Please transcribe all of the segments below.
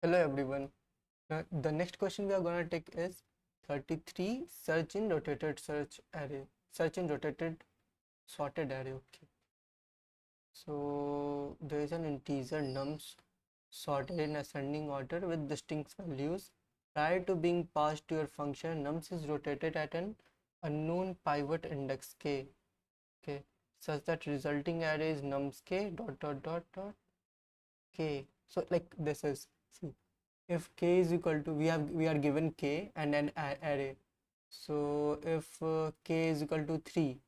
Hello everyone. The next question we are going to take is 33 search in rotated search array. Search in rotated sorted array. Okay. So there is an integer nums sorted in ascending order with distinct values. Prior to being passed to your function, nums is rotated at an unknown pivot index k. Okay. Such that resulting array is nums k dot dot dot dot k. So like this is, see, if k is equal to, we are given k and an array. So if k is equal to 3,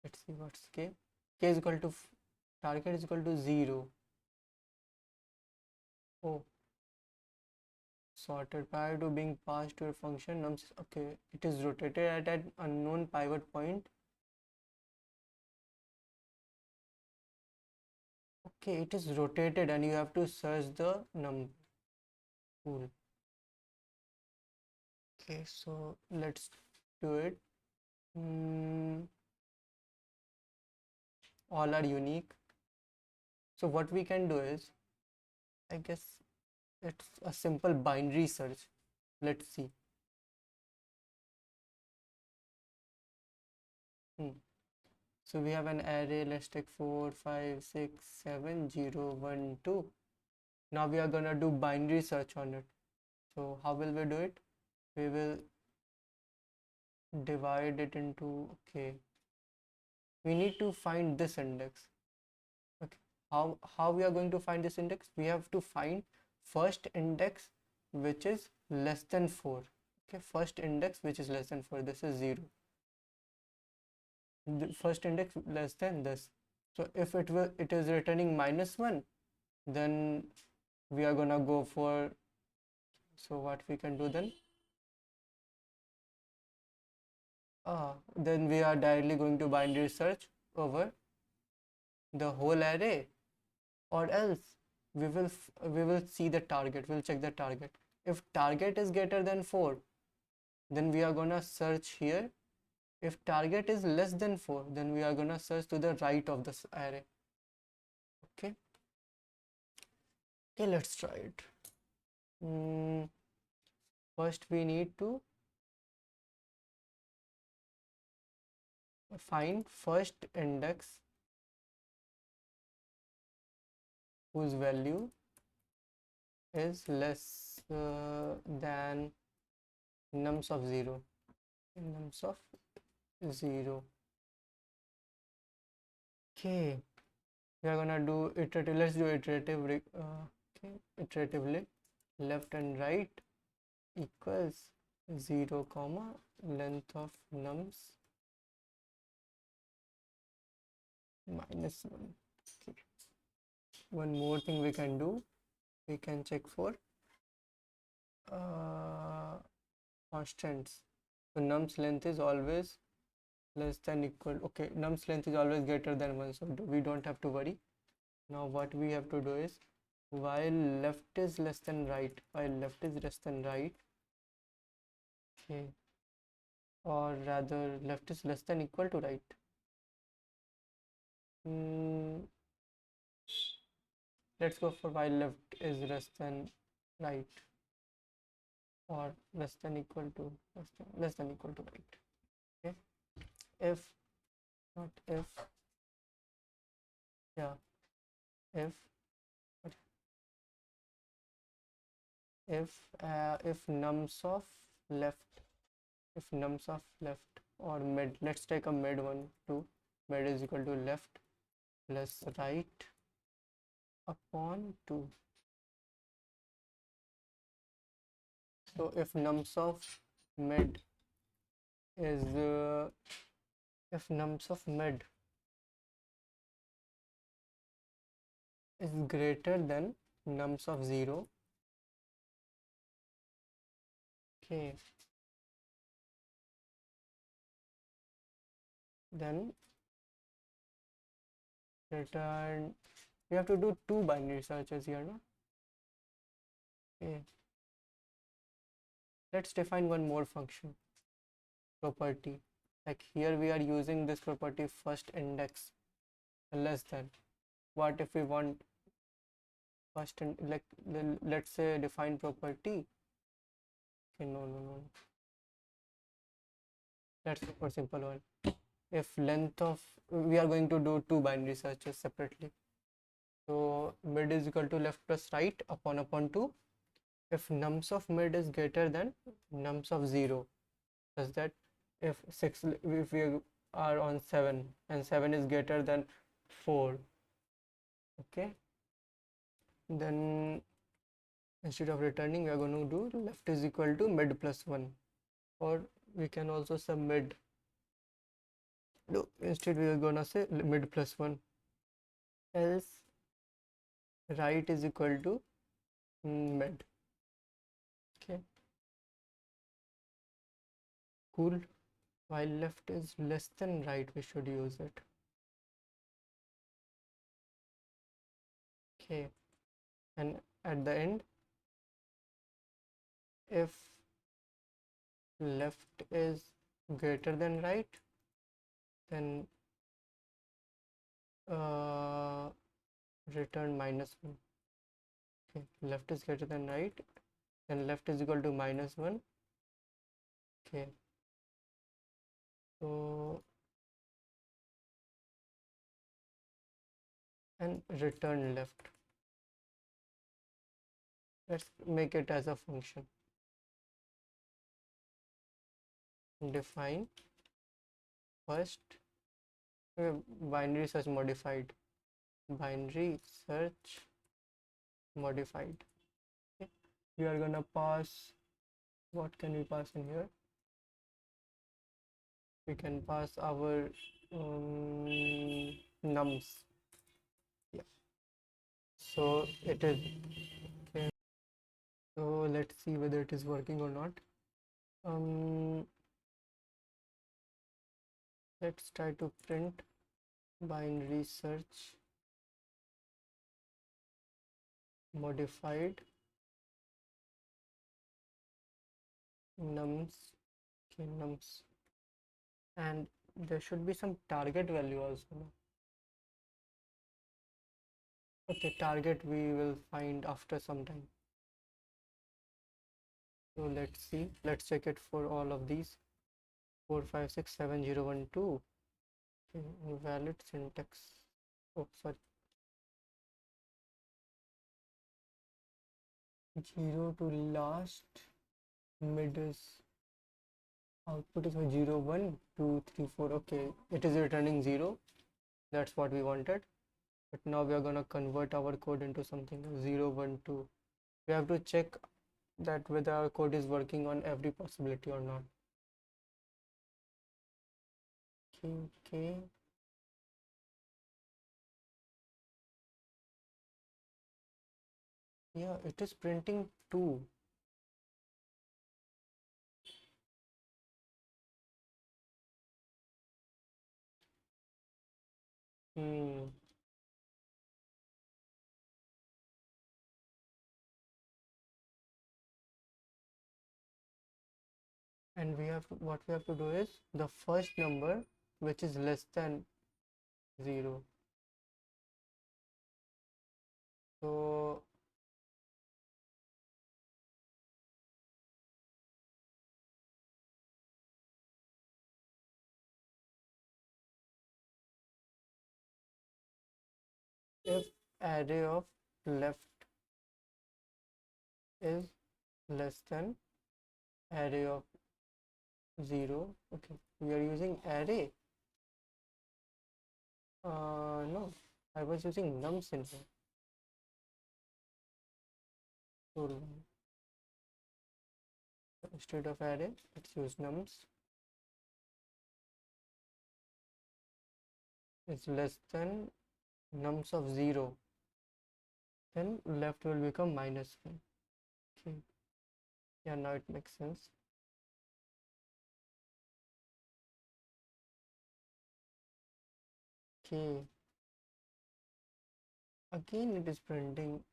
let's see what's k is equal to target is equal to 0. Oh, sorted prior to being passed to a function nums. Okay, it is rotated at an unknown pivot point. Okay, it is rotated and you have to search the number. Cool. Okay, so let's do it. All are unique. So what we can do is, I guess it's a simple binary search. Let's see. So we have an array. Let's take 4, 5, 6, 7, 0, 1, 2. Now we are gonna do binary search on it. So how will we do it? We will divide it into, okay, we need to find this index. Okay, how we are going to find this index? We have to find first index which is less than 4. Okay, first index which is less than 4. This is 0. The first index less than this. So if it is returning -1, then we are gonna go for, so what we can do then, then we are directly going to binary search over the whole array, or else we will see the target. We'll check the target. If target is greater than 4, then we are gonna search here. If target is less than 4, then we are gonna search to the right of this array. Okay, let's try it. First we need to find first index whose value is less than nums of 0. Nums of 0. Okay, we are gonna do iterative. Let's do iterative. Okay, iteratively. Left and right equals 0 comma length of nums -1. Okay. One more thing we can do, we can check for constants. So nums length is always less than equal. Okay, nums length is always greater than 1, so we don't have to worry. Now what we have to do is, while left is less than right, okay, or rather left is less than equal to right. Let's go for while left is less than right, or less than equal to right. Okay, if not if, yeah, if nums of left, or mid, let's take a mid one too. Mid is equal to left plus right upon 2. So if nums of mid is greater than nums of 0, okay, then return. We have to do 2 binary searches here, no? Okay, let's define one more function property. Like here we are using this property first index less than. What if we want first and like let's say define property. Okay, no. That's a super simple one. If length of, we are going to do two binary searches separately. So mid is equal to left plus right upon 2. If nums of mid is greater than nums of 0, such that if we are on 7 and 7 is greater than 4, okay, then instead of returning we are going to do left is equal to mid plus 1, or we can also say mid. No, instead we are gonna say mid plus 1, else right is equal to mid. Okay, cool. While left is less than right, we should use it. Okay, and at the end, if left is greater than right, then return -1. Okay, left is greater than right, then left is equal to -1. Okay, so and return left. Let's make it as a function. Define first binary search modified. Binary search modified. Okay. We are gonna pass, what can we pass in here? We can pass our nums. Yeah. So it is okay. So let's see whether it is working or not. Let's try to print binary search modified nums. Okay, nums, and there should be some target value also. No? Okay, target we will find after some time. So let's see, let's check it for all of these. 4 5 6 7 0 1 2. Okay, invalid syntax. Oh, sorry. 0 to last, mid is output is 0 1 2 3 4. Okay, it is returning 0. That's what we wanted. But now we are gonna convert our code into something 0 1 2. We have to check that whether our code is working on every possibility or not. Okay. Yeah, it is printing 2. Hmm. And we have to, what we have to do is the first number which is less than 0. So if array of left is less than array of 0, okay, we are using array. No, I was using nums in here. So instead of array, let's use nums. It's less than nums of 0, then left will become -1. Okay, yeah, now it makes sense. Okay, again it is printing,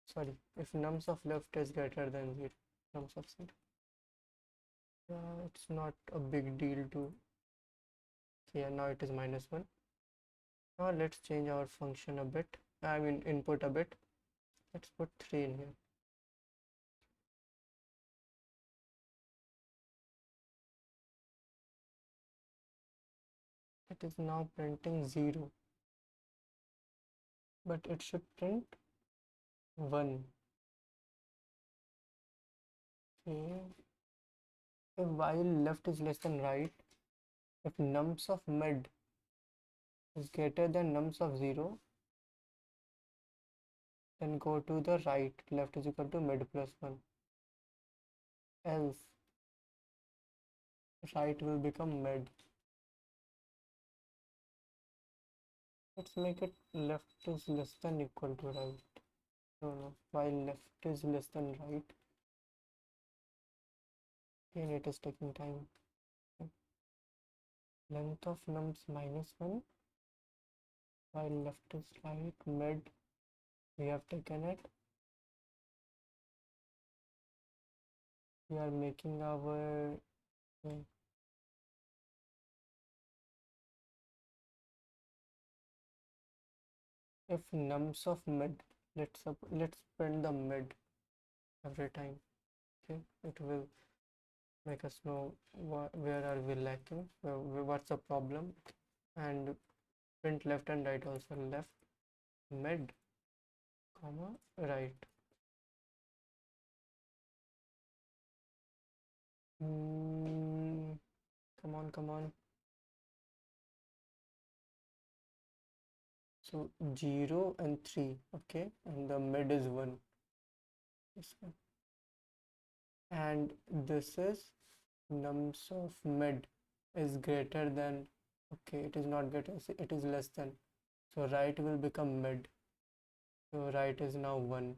sorry, if nums of left is greater than 0, nums of 0. It's not a big deal to, okay, now it is -1. Now let's change our function a bit. I mean input a bit. Let's put 3 in here. It is now printing 0, but it should print 1. Okay. If while left is less than right, if nums of mid is greater than nums of 0, then go to the right. Left is equal to mid plus 1. Else, right will become mid. Let's make it left is less than equal to right. No, while left is less than right. Again, it is taking time. Length of nums minus 1. While left is right, mid, we have taken it. We are making our if nums of mid, let's print the mid every time. Okay, it will make us know where are we lacking, what's the problem, and print left and right also. Left, mid, comma, right. Come on, come on. So 0 and 3, okay, and the mid is 1. This one. And this is nums of mid is greater than, okay, it is not greater, it is less than. So right will become mid. So right is now 1.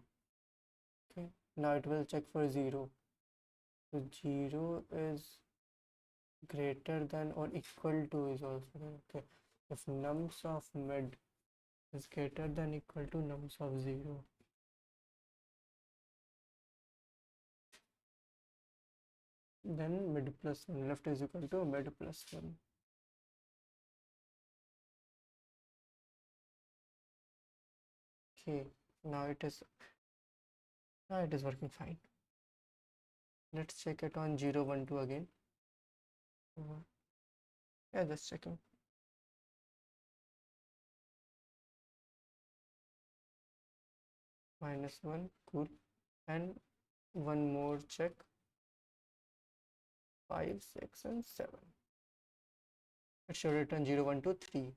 Okay, now it will check for 0. So 0 is greater than or equal to is also there. Okay, if nums of mid is greater than equal to nums of 0, then mid plus 1, left is equal to mid plus 1. Okay, now it is working fine. Let's check it on 0 1 2 again. Yeah, just checking. Minus 1, cool. And one more check. 5 6 and 7. It should return 0 1 2 3.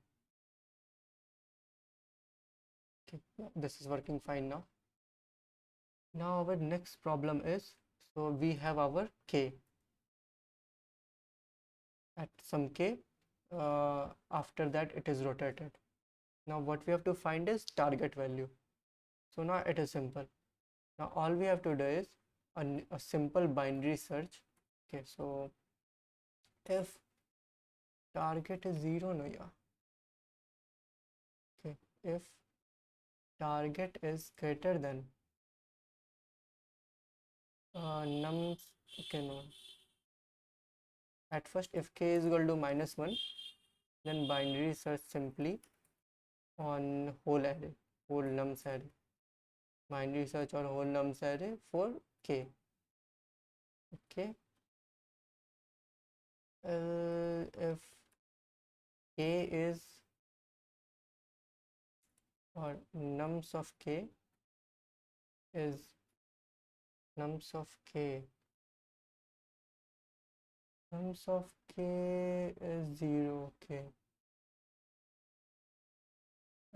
Okay, yeah, this is working fine now. Now our next problem is, so we have our k at some k, after that it is rotated. Now what we have to find is target value. So now it is simple. Now all we have to do is a simple binary search. Okay, so if target is 0, no, yeah. Okay, if target is greater than nums, okay, no. At first, if k is equal to minus 1, then binary search simply on whole array, whole nums array. Binary search on whole nums array for k. Okay. If k is, or nums of k is nums of k is 0, okay.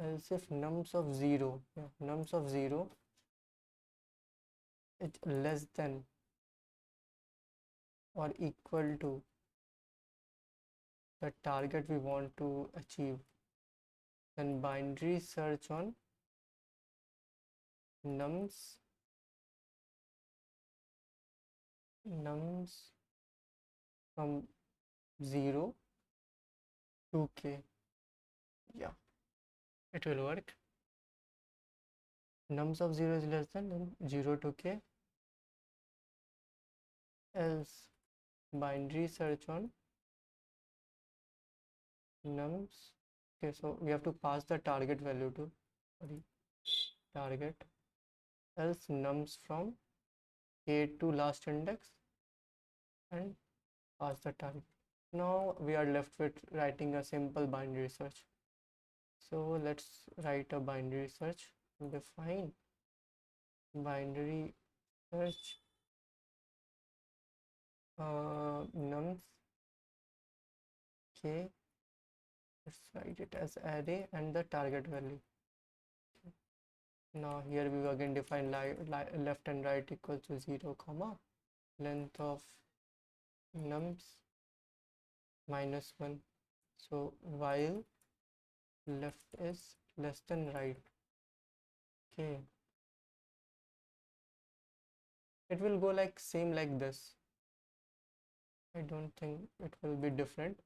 Else if nums of 0, yeah, nums of 0 is less than or equal to the target we want to achieve, then binary search on nums from 0 to k. Yeah, it will work. Nums of 0 is less than, then 0 to k. Else binary search on nums. Okay, so we have to pass the target value to, sorry, target, else nums from k to last index and pass the target. Now we are left with writing a simple binary search. So let's write a binary search. Define binary search nums k. Let's write it as array and the target value. Now here we again define left and right equals to 0 comma length of nums minus 1. So while left is less than right. Okay, it will go like same like this. I don't think it will be different.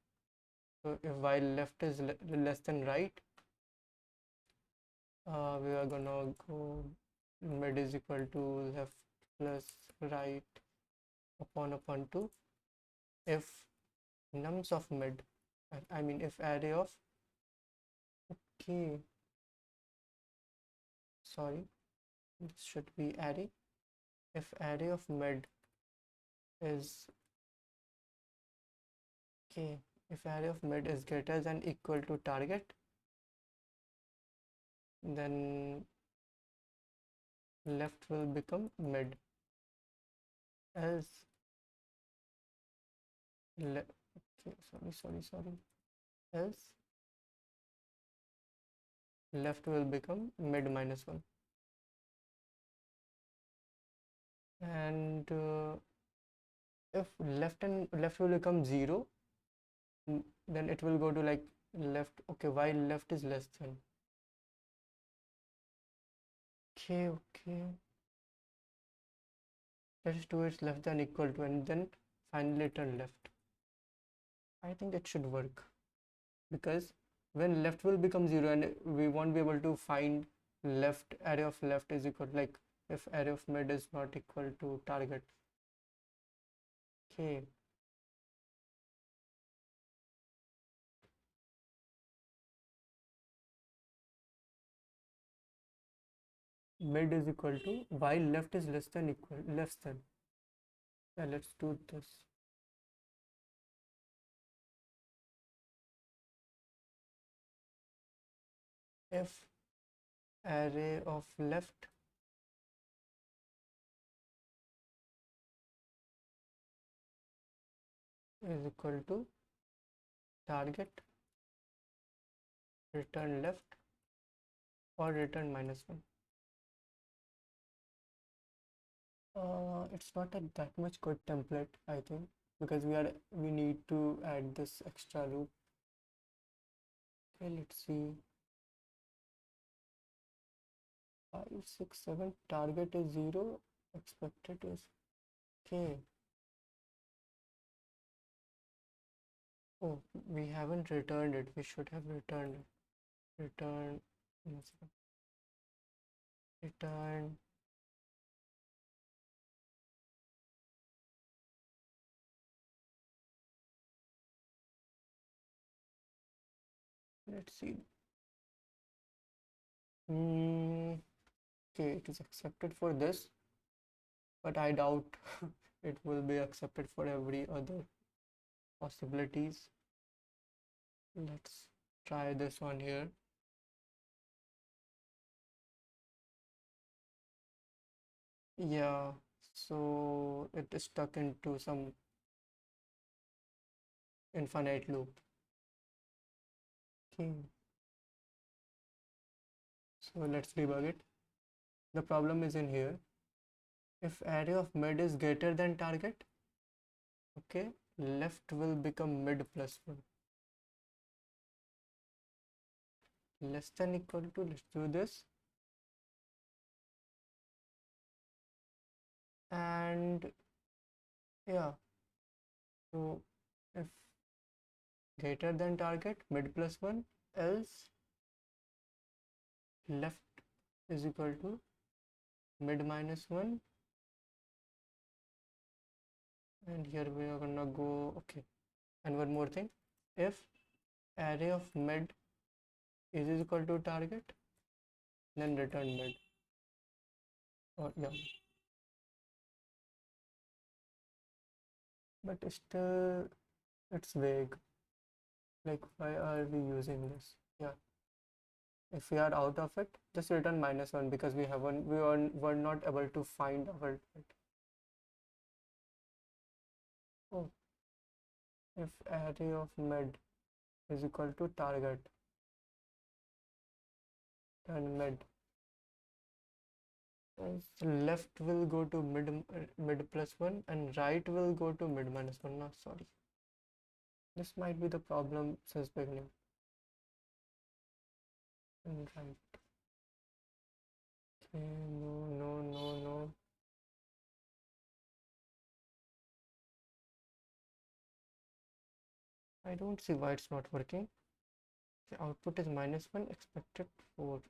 So if while left is less than right, we are gonna go mid is equal to left plus right upon 2 if nums of mid, I mean if array of, okay, sorry, this should be array, if array of mid is, okay, if array of mid is greater than equal to target, then left will become mid, else okay, sorry, else left will become mid minus 1. And if left will become 0, then it will go to like left, okay, while left is less than, okay, let's do it less than equal to and then finally turn left. I think it should work, because when left will become 0 and we won't be able to find left, array of left is equal, like if array of mid is not equal to target. Okay, mid is equal to while left is less than equal, less than, yeah, let's do this. If array of left is equal to target, return left or return minus 1. It's not that much good template, I think, because we need to add this extra loop. Okay, let's see. 5, 6, 7, target is 0, expected is, okay. Oh, we haven't returned it. We should have returned it. Return, return. Let's see. Okay, it is accepted for this, but I doubt it will be accepted for every other possibilities. Let's try this one here. Yeah, so it is stuck into some infinite loop. Okay, so let's debug it. The problem is in here. If array of mid is greater than target, okay, left will become mid plus 1. Less than equal to, let's do this. And yeah, so if greater than target, mid plus 1, else left is equal to mid minus 1. And here we are gonna go, okay. And one more thing, if array of mid is equal to target, then return mid. Or yeah, but still it's vague. Like, why are we using this? Yeah, if we are out of it, just return -1 because were not able to find our. Oh, if array of mid is equal to target, then mid. So left will go to mid +1 and right will go to mid -1. No, sorry. This might be the problem since beginning. And right. Okay, no, no, no, no. I don't see why it's not working. The output is -1, expected 4.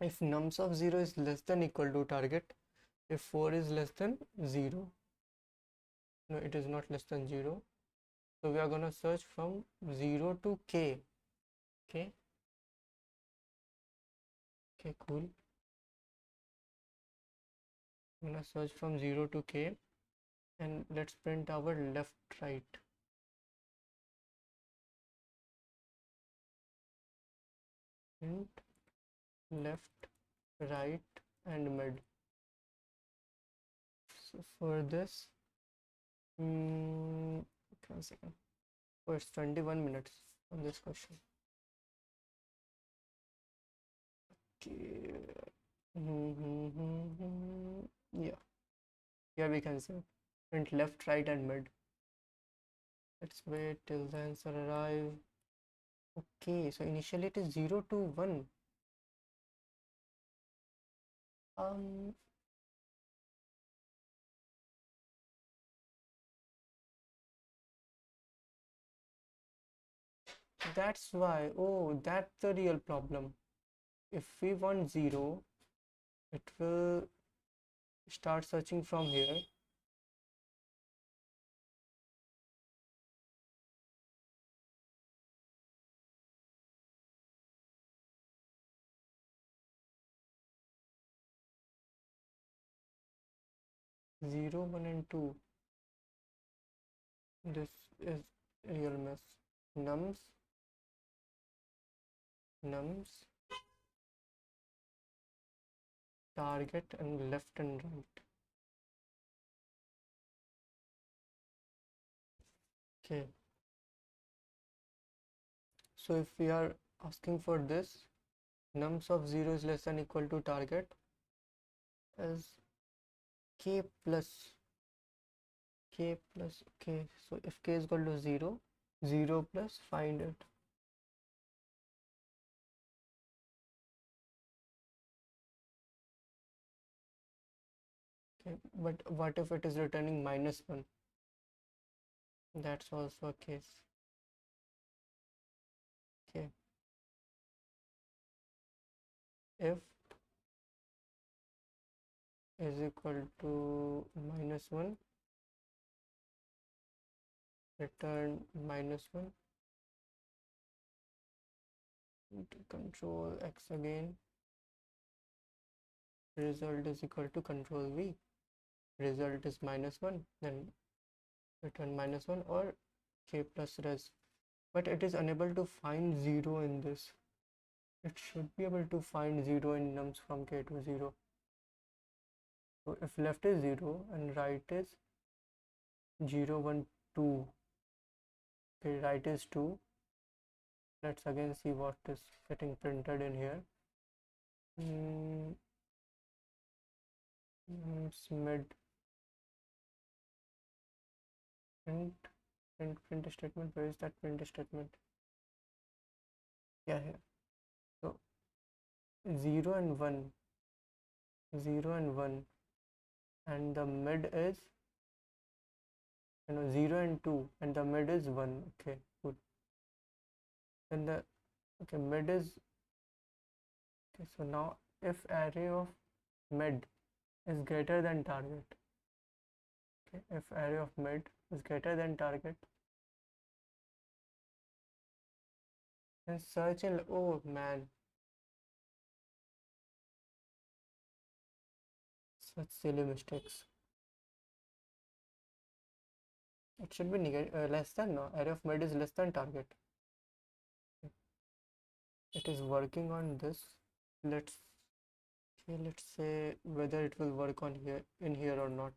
If nums of 0 is less than equal to target, if 4 is less than 0, no, it is not less than 0. So we are gonna search from 0 to k. Okay. Okay, cool. I'm gonna search from 0 to k and let's print our left, right. Print left, right, and mid. So for this, 1 second. Oh, it's 21 minutes on this question. Okay. Yeah. Here we can say print left, right, and mid. Let's wait till the answer arrive. Okay, so initially it is 0 to 1. That's why. Oh, that's the real problem. If we want 0, it will start searching from here. Zero, 1, and 2. This is real mess. Nums, nums, target, and left and right. Okay. So if we are asking for this, nums of 0 is less than equal to target is k plus k. So if k is equal to 0, 0 plus find it. Okay, but what if it is returning -1? That's also a case. Okay. If is equal to -1, return -1 into control x again. Result is equal to control v. Result is -1, then return -1 or k plus res. But it is unable to find 0 in this. It should be able to find 0 in nums from k to 0. So if left is 0 and right is 0, 1, 2, okay, right is 2. Let's again see what is getting printed in here. Mid print statement. Where is that print statement? Yeah, here. So 0 and 1, 0 and 1, and the mid is 0 and 2, and the mid is 1. Okay, good. Then the mid is okay. So now if array of mid is greater than target, okay, if array of mid is greater than target, then search in, oh man, Such silly mistakes. It should be less than, no, array of mid is less than target. It is working on this. Let's let's say whether it will work on here in here or not.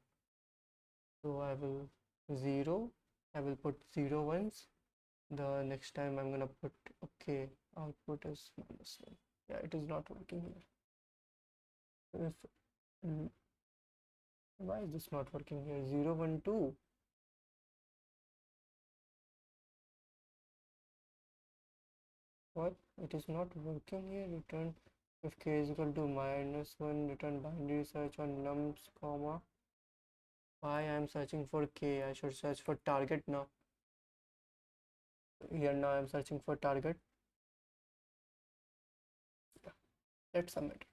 So I will 0, I will put 0 ones. The next time I'm gonna put, okay, output is -1. Yeah, it is not working here. If why is this not working here? 0 1 2. What? It is not working here. Return if k is equal to -1, return binary search on nums, comma. Why I am searching for k? I should search for target now. Here now I am searching for target. Let's submit.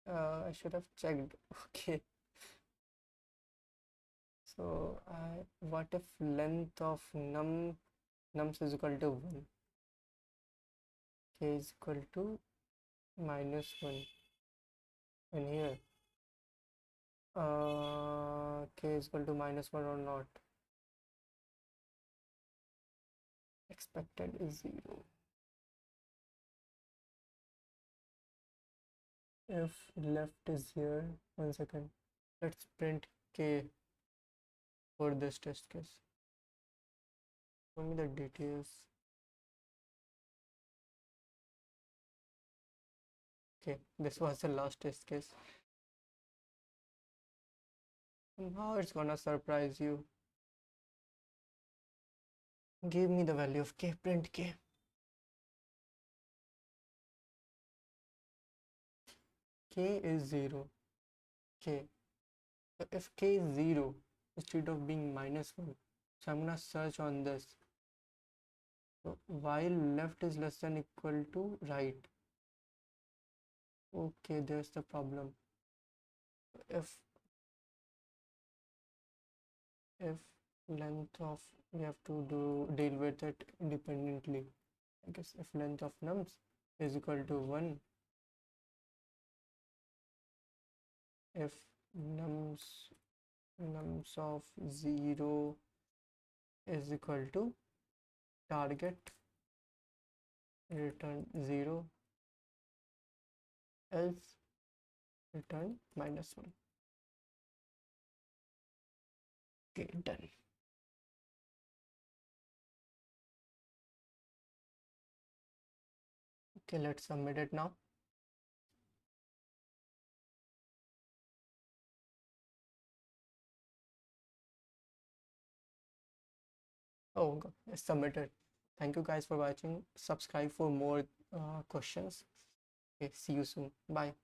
I should have checked. Okay. So what if length of nums is equal to 1? K is equal to -1. And here k is equal to -1 or not. Expected is 0. If left is here, 1 second. Let's print k for this test case. Show me the details. Okay, this was the last test case. Now it's gonna surprise you. Give me the value of k, print k. K is 0. K. So if k is 0 instead of being -1, so I'm gonna search on this. So while left is less than equal to right. Okay, there's the problem. If length of, we have to deal with it independently. I guess if length of nums is equal to 1, if nums of 0 is equal to target, return 0, else return -1. Okay, done. Okay, let's submit it now. Oh god, it's submitted. Thank you guys for watching. Subscribe for more questions. Okay, see you soon. Bye.